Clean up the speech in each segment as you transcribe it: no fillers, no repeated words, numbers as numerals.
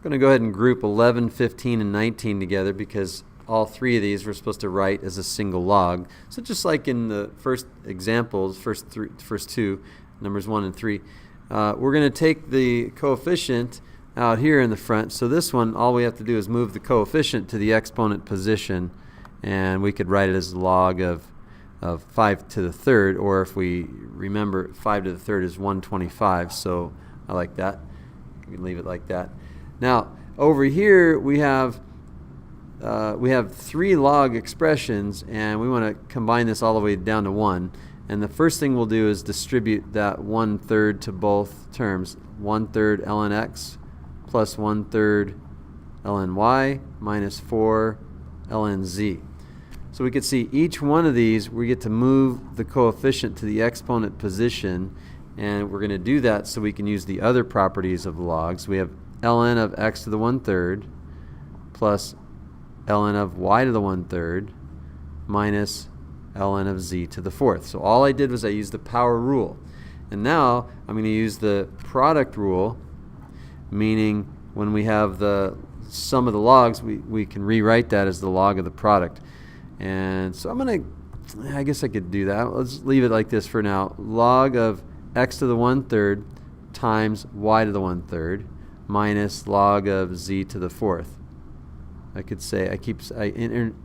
going to go ahead and group 11, 15, and 19 together because all three of these we're supposed to write as a single log. So just like in the first examples, first two, numbers 1 and 3, we're going to take the coefficient out here in the front. So this one, all we have to do is move the coefficient to the exponent position, and we could write it as log of 5 to the third, or if we remember, 5 to the third is 125, so I like that. We can leave it like that. Now, over here we have 3 log expressions, and we want to combine this all the way down to 1. And the first thing we'll do is distribute that 1/3 to both terms. 1/3 ln x plus 1/3 ln y minus 4 ln z. So we can see each one of these, we get to move the coefficient to the exponent position, and we're going to do that so we can use the other properties of logs. We have ln of x to the 1/3 plus ln of y to the 1/3 minus ln of z to the 4th. So all I did was I used the power rule. And now I'm going to use the product rule, meaning when we have the sum of the logs, we can rewrite that as the log of the product. And so I guess I could do that. Let's leave it like this for now. Log of x to the 1/3 times y to the 1/3 minus log of z to the 4th. I could say I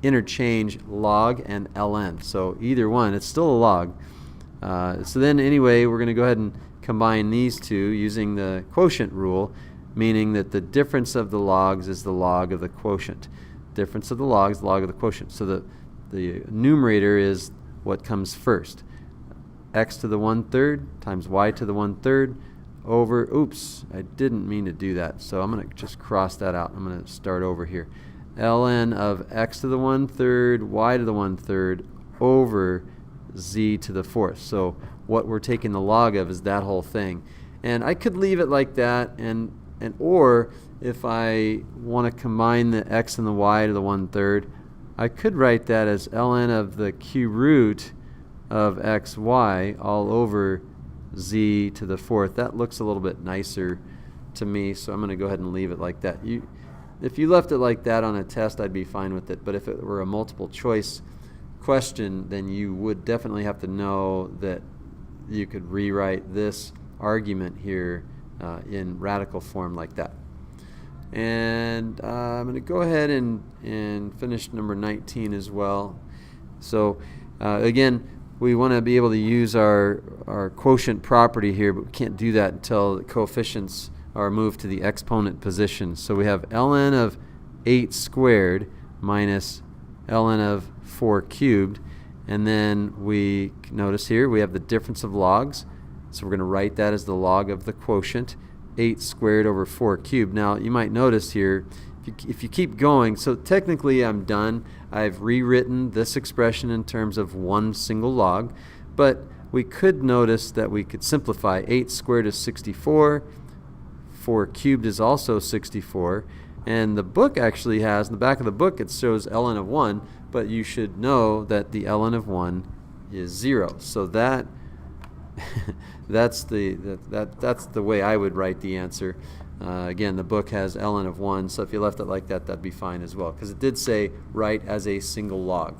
interchange log and ln. So either one, it's still a log. So then anyway, we're going to go ahead and combine these two using the quotient rule, meaning that the difference of the logs is the log of the quotient. Difference of the logs, log of the quotient. So the numerator is what comes first. X to the 1/3 times y to the 1/3 over, oops, I didn't mean to do that. So I'm going to just cross that out. I'm going to start over here. Ln of x to the 1/3, y to the 1/3 over z to the 4th. So what we're taking the log of is that whole thing. And I could leave it like that, or if I want to combine the x and the y to the 1/3, I could write that as ln of the cube root of xy all over z to the 4th. That looks a little bit nicer to me, so I'm going to go ahead and leave it like that. If you left it like that on a test, I'd be fine with it. But if it were a multiple choice question, then you would definitely have to know that you could rewrite this argument here in radical form like that. And I'm going to go ahead and finish number 19 as well. So again, we want to be able to use our quotient property here, but we can't do that until the coefficients are moved to the exponent position. So we have ln of 8 squared minus ln of 4 cubed, and then we notice here we have the difference of logs, so we're going to write that as the log of the quotient, 8 squared over 4 cubed. Now you might notice here, if you keep going, so technically I'm done. I've rewritten this expression in terms of one single log, but we could notice that we could simplify. 8 squared is 64, 4 cubed is also 64, and the book actually has, in the back of the book it shows ln of 1, but you should know that the ln of 1 is 0. So that's the way I would write the answer. Again, the book has ln of 1, so if you left it like that, that'd be fine as well, because it did say write as a single log.